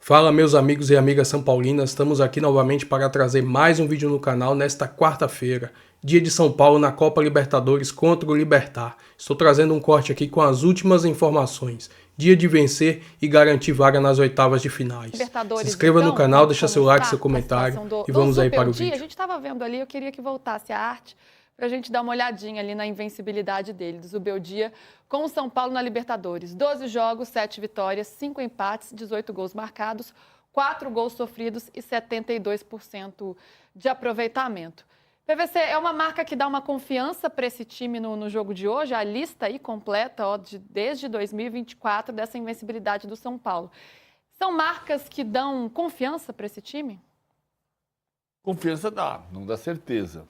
Fala, meus amigos e amigas são paulinas, estamos aqui novamente para trazer mais um vídeo no canal nesta quarta-feira, dia de São Paulo na Copa Libertadores contra o Libertad. Estou trazendo um corte aqui com as últimas informações, dia de vencer e garantir vaga nas oitavas de finais. Se inscreva no canal, deixa seu like, seu comentário e vamos aí para o vídeo. A gente estava vendo ali, eu queria que voltasse a arte para a gente dar uma olhadinha ali na invencibilidade dele, do Zubeldia, com o São Paulo na Libertadores. 12 jogos, 7 vitórias, 5 empates, 18 gols marcados, 4 gols sofridos e 72% de aproveitamento. PVC, é uma marca que dá uma confiança para esse time no jogo de hoje, a lista aí completa, desde 2024, dessa invencibilidade do São Paulo. São marcas que dão confiança para esse time? Confiança dá, não dá certeza.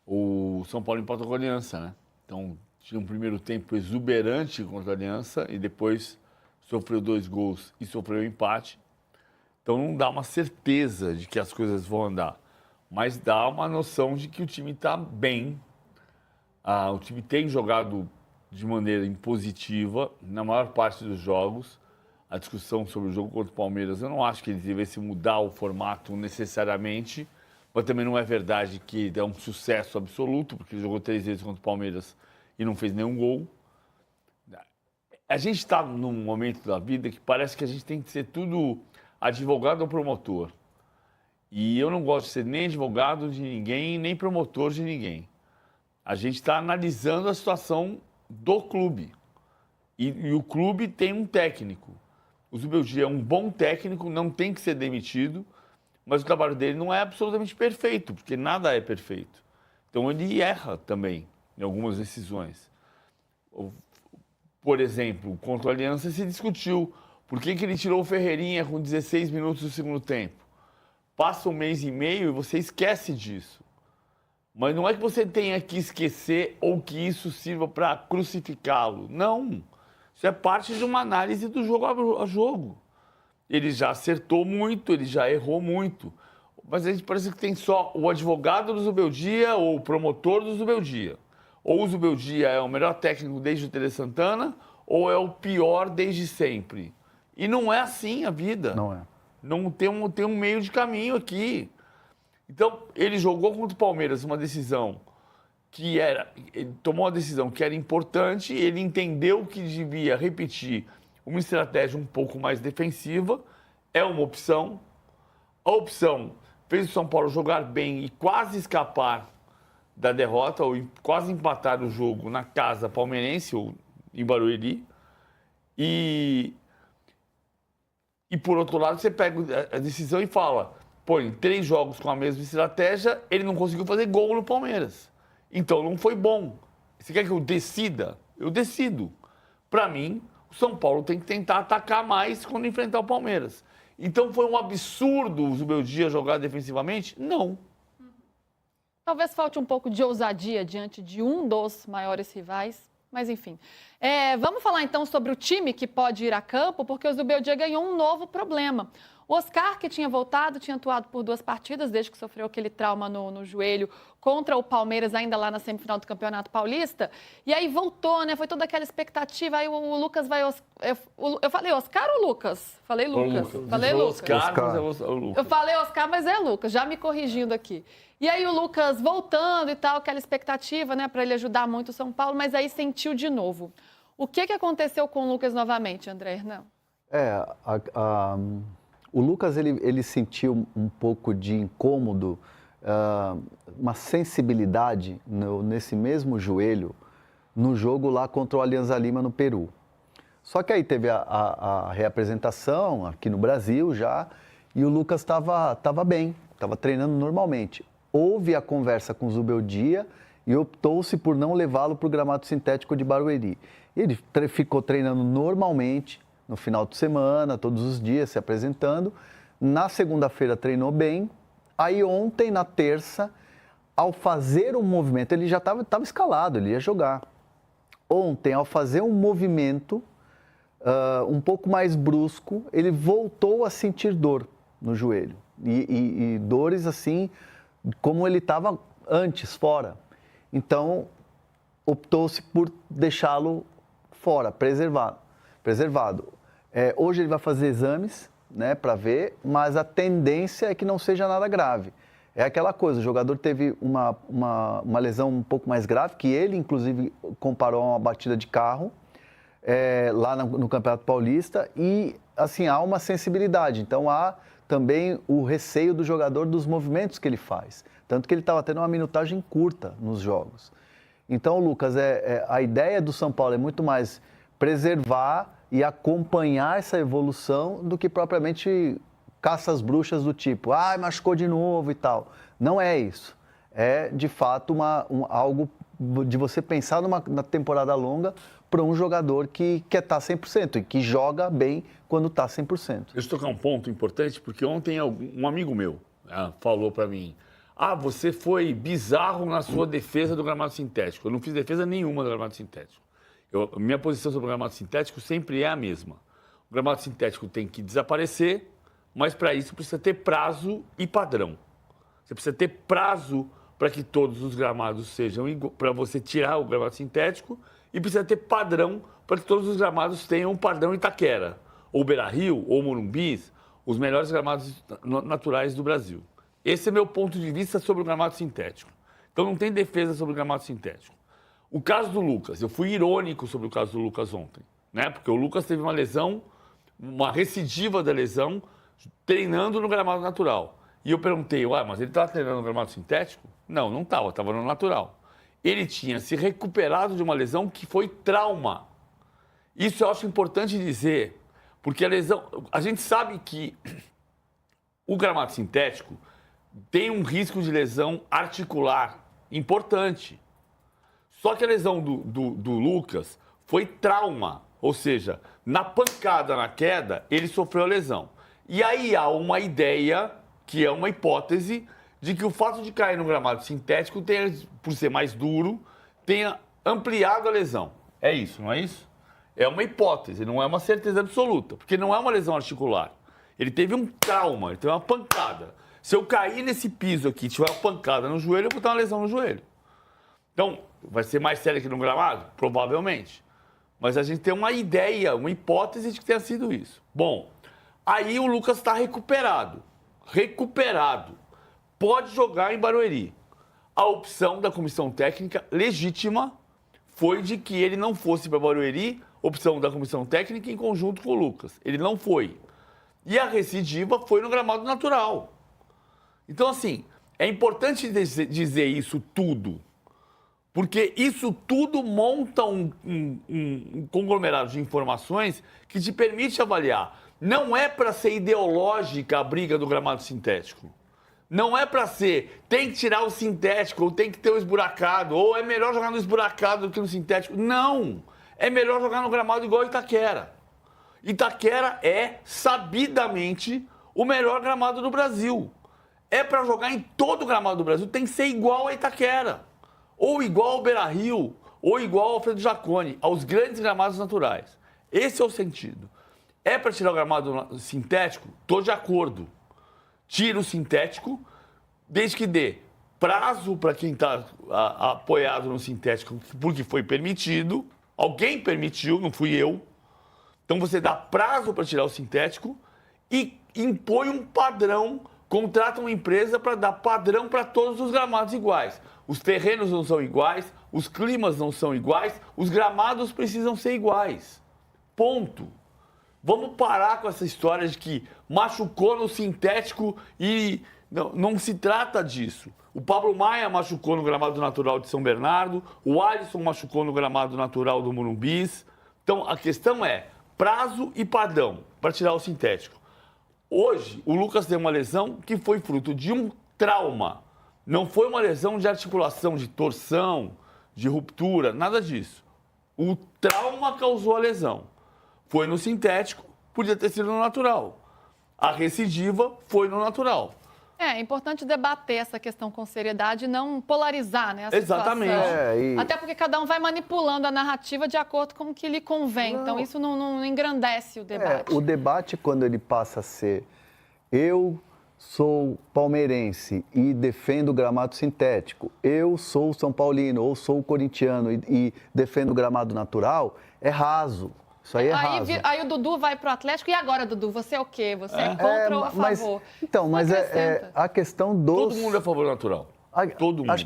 O São Paulo empatou com a Aliança, né? Então, tinha um primeiro tempo exuberante contra a Aliança e depois sofreu 2 gols e sofreu um empate. Então, não dá uma certeza de que as coisas vão andar, mas dá uma noção de que o time está bem. O time tem jogado de maneira impositiva na maior parte dos jogos. A discussão sobre o jogo contra o Palmeiras, eu não acho que ele devesse mudar o formato necessariamente, mas também não é verdade que é um sucesso absoluto, porque ele jogou 3 vezes contra o Palmeiras e não fez nenhum gol. A gente está num momento da vida que parece que a gente tem que ser tudo advogado ou promotor. E eu não gosto de ser nem advogado de ninguém, nem promotor de ninguém. A gente está analisando a situação do clube. E o clube tem um técnico. O Zubeldia é um bom técnico, não tem que ser demitido, mas o trabalho dele não é absolutamente perfeito, porque nada é perfeito. Então ele erra também em algumas decisões. Por exemplo, contra a Aliança se discutiu por que ele tirou o Ferreirinha com 16 minutos do segundo tempo. Passa um mês e meio e você esquece disso. Mas não é que você tenha que esquecer ou que isso sirva para crucificá-lo. Não. Isso é parte de uma análise do jogo a jogo. Ele já acertou muito, ele já errou muito. Mas a gente parece que tem só o advogado do Zubeldia ou o promotor do Zubeldia. Ou o Zubeldia é o melhor técnico desde o Tele Santana, ou é o pior desde sempre. E não é assim a vida. Não é. Não tem um meio de caminho aqui. Então, ele jogou contra o Palmeiras uma decisão que era... Ele tomou uma decisão que era importante, ele entendeu que devia repetir uma estratégia um pouco mais defensiva, é uma opção. A opção fez o São Paulo jogar bem e quase escapar da derrota, ou quase empatar o jogo na casa palmeirense, ou em Barueri. E por outro lado, você pega a decisão e fala, pô, em 3 jogos com a mesma estratégia, ele não conseguiu fazer gol no Palmeiras. Então não foi bom. Você quer que eu decida? Eu decido. Para mim, o São Paulo tem que tentar atacar mais quando enfrentar o Palmeiras. Então foi um absurdo o Zubeldia jogar defensivamente? Não. Talvez falte um pouco de ousadia diante de um dos maiores rivais, mas enfim. Vamos falar então sobre o time que pode ir a campo, porque o Zubeldia ganhou um novo problema. O Oscar, que tinha voltado, tinha atuado por 2 partidas, desde que sofreu aquele trauma no joelho contra o Palmeiras, ainda lá na semifinal do Campeonato Paulista. E aí voltou, né? Foi toda aquela expectativa. Aí o Lucas vai... Eu falei Oscar ou Lucas? Falei Lucas. Falei Lucas. Oscar. Mas é o Lucas. Eu falei Oscar, mas é Lucas, já me corrigindo aqui. E aí o Lucas voltando e tal, aquela expectativa, né? Para ele ajudar muito o São Paulo, mas aí sentiu de novo. O que aconteceu com o Lucas novamente, André Hernan? O Lucas, ele sentiu um pouco de incômodo, uma sensibilidade nesse mesmo joelho, no jogo lá contra o Alianza Lima, no Peru. Só que aí teve a reapresentação aqui no Brasil já, e o Lucas estava bem, estava treinando normalmente. Houve a conversa com o Zubeldia e optou-se por não levá-lo para o gramado sintético de Barueri. Ele ficou treinando normalmente, no final de semana, todos os dias, se apresentando. Na segunda-feira treinou bem. Aí ontem, na terça, ao fazer um movimento, ele já estava escalado, ele ia jogar. Ontem, ao fazer um movimento um pouco mais brusco, ele voltou a sentir dor no joelho. E dores assim, como ele estava antes, fora. Então, optou-se por deixá-lo fora, preservado. Hoje ele vai fazer exames, né, para ver, mas a tendência é que não seja nada grave. É aquela coisa, o jogador teve uma lesão um pouco mais grave, que ele, inclusive, comparou a uma batida de carro lá no Campeonato Paulista e, assim, há uma sensibilidade. Então, há também o receio do jogador dos movimentos que ele faz. Tanto que ele estava tendo uma minutagem curta nos jogos. Então, Lucas, a ideia do São Paulo é muito mais preservar e acompanhar essa evolução do que propriamente caça às bruxas do tipo, machucou de novo e tal. Não é isso. É, de fato, algo de você pensar na temporada longa para um jogador que quer estar 100% e que joga bem quando está 100%. Deixa eu tocar um ponto importante, porque ontem um amigo meu falou para mim, você foi bizarro na sua defesa do gramado sintético. Eu não fiz defesa nenhuma do gramado sintético. Minha posição sobre o gramado sintético sempre é a mesma. O gramado sintético tem que desaparecer, mas para isso precisa ter prazo e padrão. Você precisa ter prazo para que todos os gramados sejam iguais, para você tirar o gramado sintético, e precisa ter padrão para que todos os gramados tenham um padrão Itaquera, ou Beira-Rio, ou Morumbis, os melhores gramados naturais do Brasil. Esse é meu ponto de vista sobre o gramado sintético. Então não tem defesa sobre o gramado sintético. O caso do Lucas, eu fui irônico sobre o caso do Lucas ontem, né? Porque o Lucas teve uma lesão, uma recidiva da lesão, treinando no gramado natural. E eu perguntei, mas ele estava treinando no gramado sintético? Não estava no natural. Ele tinha se recuperado de uma lesão que foi trauma. Isso eu acho importante dizer, porque a gente sabe que o gramado sintético tem um risco de lesão articular importante. Só que a lesão do Lucas foi trauma, ou seja, na pancada, na queda, ele sofreu a lesão. E aí há uma ideia, que é uma hipótese, de que o fato de cair no gramado sintético, por ser mais duro, tenha ampliado a lesão. É isso, não é isso? É uma hipótese, não é uma certeza absoluta, porque não é uma lesão articular. Ele teve um trauma, ele teve uma pancada. Se eu cair nesse piso aqui e tiver uma pancada no joelho, eu vou ter uma lesão no joelho. Então, vai ser mais sério que no gramado? Provavelmente. Mas a gente tem uma ideia, uma hipótese de que tenha sido isso. Bom, aí o Lucas está recuperado. Pode jogar em Barueri. A opção da comissão técnica legítima foi de que ele não fosse para Barueri, opção da comissão técnica em conjunto com o Lucas. Ele não foi. E a recidiva foi no gramado natural. Então, assim, é importante dizer isso tudo, porque isso tudo monta um conglomerado de informações que te permite avaliar. Não é para ser ideológica a briga do gramado sintético. Não é para ser, tem que tirar o sintético, ou tem que ter o esburacado, ou é melhor jogar no esburacado do que no sintético. Não! É melhor jogar no gramado igual Itaquera. Itaquera é, sabidamente, o melhor gramado do Brasil. É para jogar em todo o gramado do Brasil, tem que ser igual a Itaquera. Ou igual ao Beira-Rio, ou igual ao Alfredo Jaconi, aos grandes gramados naturais. Esse é o sentido. É para tirar o gramado sintético? Estou de acordo. Tira o sintético, desde que dê prazo para quem está apoiado no sintético, porque foi permitido. Alguém permitiu, não fui eu. Então você dá prazo para tirar o sintético e impõe um padrão, contrata uma empresa para dar padrão para todos os gramados iguais. Os terrenos não são iguais, os climas não são iguais, os gramados precisam ser iguais. Ponto. Vamos parar com essa história de que machucou no sintético e não se trata disso. O Pablo Maia machucou no gramado natural de São Bernardo, o Alisson machucou no gramado natural do Morumbis. Então a questão é prazo e padrão para tirar o sintético. Hoje o Lucas tem uma lesão que foi fruto de um trauma. Não foi uma lesão de articulação, de torção, de ruptura, nada disso. O trauma causou a lesão. Foi no sintético, podia ter sido no natural. A recidiva foi no natural. É importante debater essa questão com seriedade e não polarizar, né, essa Exatamente. situação. Até porque cada um vai manipulando a narrativa de acordo com o que lhe convém. Então, isso não engrandece o debate. O debate, quando ele passa a ser eu sou palmeirense e defendo o gramado sintético, eu sou São Paulino ou sou corintiano e defendo o gramado natural, é raso. Isso aí é raso. Aí o Dudu vai pro Atlético. E agora, Dudu, você é o quê? Você é contra ou a favor? Mas a questão dos... Todo mundo é a favor natural. Todo mundo. Acho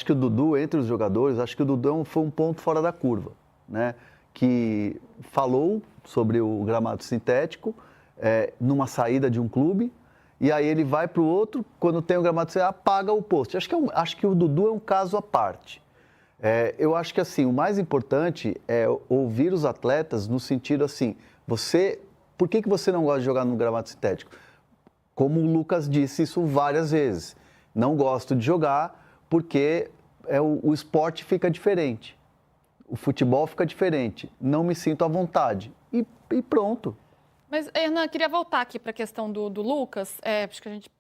que o Dudu, entre os jogadores, acho que o Dudu foi um ponto fora da curva, né? Que falou sobre o gramado sintético numa saída de um clube, e aí ele vai para o outro, quando tem o gramado sintético, apaga o post. Acho que o Dudu é um caso à parte. Eu acho que assim, o mais importante é ouvir os atletas no sentido assim, por que você não gosta de jogar no gramado sintético? Como o Lucas disse isso várias vezes, não gosto de jogar porque o esporte fica diferente, o futebol fica diferente, não me sinto à vontade e pronto. Mas, Hernan, queria voltar aqui para a questão do Lucas, acho que a gente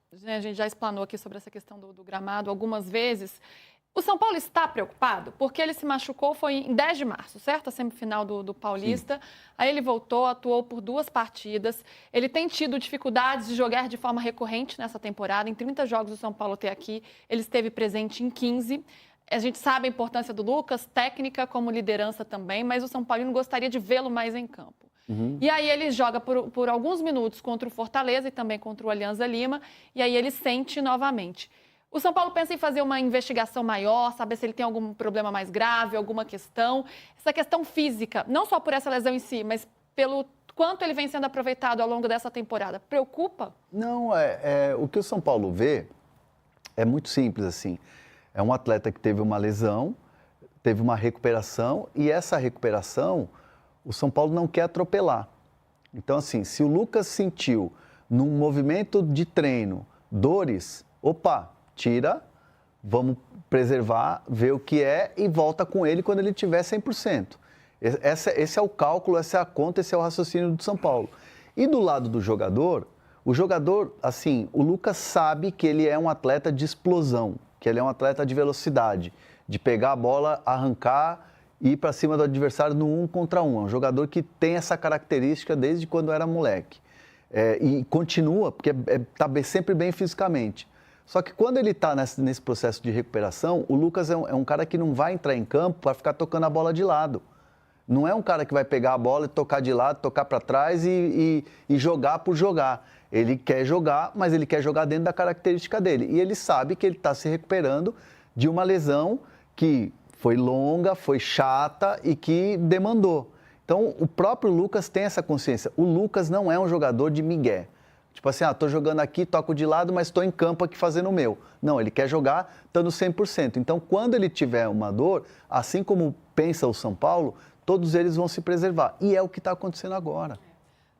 já explanou aqui sobre essa questão do gramado algumas vezes. O São Paulo está preocupado porque ele se machucou, foi em 10 de março, certo? A semifinal do Paulista. Sim. Aí ele voltou, atuou por 2 partidas. Ele tem tido dificuldades de jogar de forma recorrente nessa temporada. Em 30 jogos do São Paulo até aqui, ele esteve presente em 15. A gente sabe a importância do Lucas, técnica como liderança também, mas o São Paulino gostaria de vê-lo mais em campo. Uhum. E aí ele joga por alguns minutos contra o Fortaleza e também contra o Alianza Lima, e aí ele sente novamente. O São Paulo pensa em fazer uma investigação maior, saber se ele tem algum problema mais grave, alguma questão. Essa questão física, não só por essa lesão em si, mas pelo quanto ele vem sendo aproveitado ao longo dessa temporada. Preocupa? Não, o que o São Paulo vê é muito simples, assim. É um atleta que teve uma lesão, teve uma recuperação, e essa recuperação, o São Paulo não quer atropelar. Então, assim, se o Lucas sentiu num movimento de treino dores, tira, vamos preservar, ver o que é e volta com ele quando ele tiver 100%. Esse é o cálculo, essa é a conta, esse é o raciocínio do São Paulo. E do lado do jogador, assim, o Lucas sabe que ele é um atleta de explosão, que ele é um atleta de velocidade, de pegar a bola, arrancar e ir para cima do adversário no 1 contra 1. É um jogador que tem essa característica desde quando era moleque. E continua, porque está sempre bem fisicamente. Só que quando ele está nesse processo de recuperação, o Lucas é um cara que não vai entrar em campo para ficar tocando a bola de lado. Não é um cara que vai pegar a bola e tocar de lado, tocar para trás e jogar por jogar. Ele quer jogar, mas ele quer jogar dentro da característica dele. E ele sabe que ele está se recuperando de uma lesão que foi longa, foi chata e que demandou. Então, o próprio Lucas tem essa consciência. O Lucas não é um jogador de migué. Tipo assim, tô jogando aqui, toco de lado, mas estou em campo aqui fazendo o meu. Não, ele quer jogar estando 100%. Então, quando ele tiver uma dor, assim como pensa o São Paulo, todos eles vão se preservar. E é o que está acontecendo agora.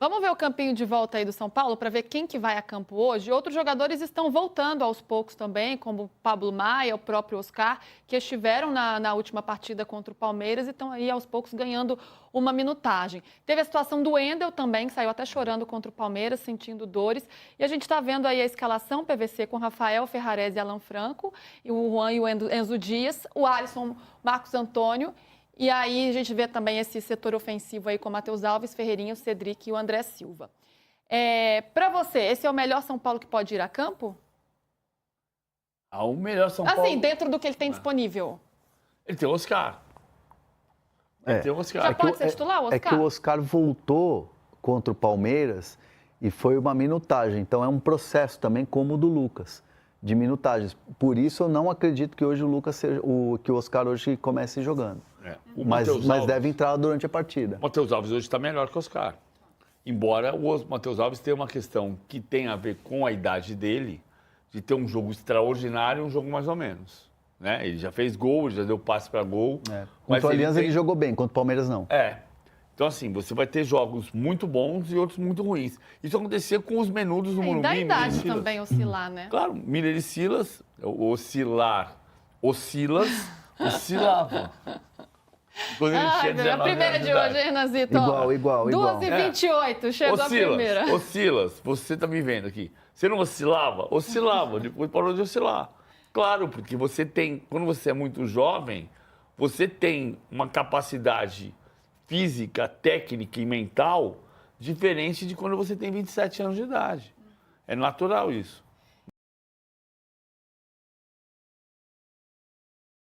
Vamos ver o campinho de volta aí do São Paulo para ver quem que vai a campo hoje. Outros jogadores estão voltando aos poucos também, como o Pablo Maia, o próprio Oscar, que estiveram na última partida contra o Palmeiras e estão aí aos poucos ganhando uma minutagem. Teve a situação do Wendel também, que saiu até chorando contra o Palmeiras, sentindo dores. E a gente está vendo aí a escalação PVC com Rafael Ferrarese e Alan Franco, e o Juan e o Enzo Dias, o Alisson, Marcos Antônio. E aí a gente vê também esse setor ofensivo aí com o Matheus Alves, Ferreirinha, o Cedric e o André Silva. Para você, esse é o melhor São Paulo que pode ir a campo? O melhor São Paulo... Assim, dentro do que ele tem disponível. Ele tem o Oscar. Tem o Oscar. Já pode ser titular, o Oscar? É que o Oscar voltou contra o Palmeiras e foi uma minutagem. Então é um processo também como o do Lucas, de minutagens. Por isso eu não acredito que hoje que o Oscar hoje comece jogando. Mas deve entrar durante a partida. O Matheus Alves hoje está melhor que o Oscar. Embora o Matheus Alves tenha uma questão que tem a ver com a idade dele, de ter um jogo extraordinário e um jogo mais ou menos. Né? Ele já fez gol, já deu passe para gol. Contra o Alianza ele jogou bem, contra o Palmeiras não. Então, assim, você vai ter jogos muito bons e outros muito ruins. Isso acontecia com os menudos do Morumbi. Da idade também oscilar, né? Claro, Miller e Silas, oscilava. A primeira de hoje, hein, Nazito? Igual. 2h28, chegou a primeira. Ô Silas, você tá me vendo aqui. Você não oscilava? Oscilava, depois parou de oscilar. Claro, porque quando você é muito jovem, você tem uma capacidade física, técnica e mental diferente de quando você tem 27 anos de idade. É natural isso.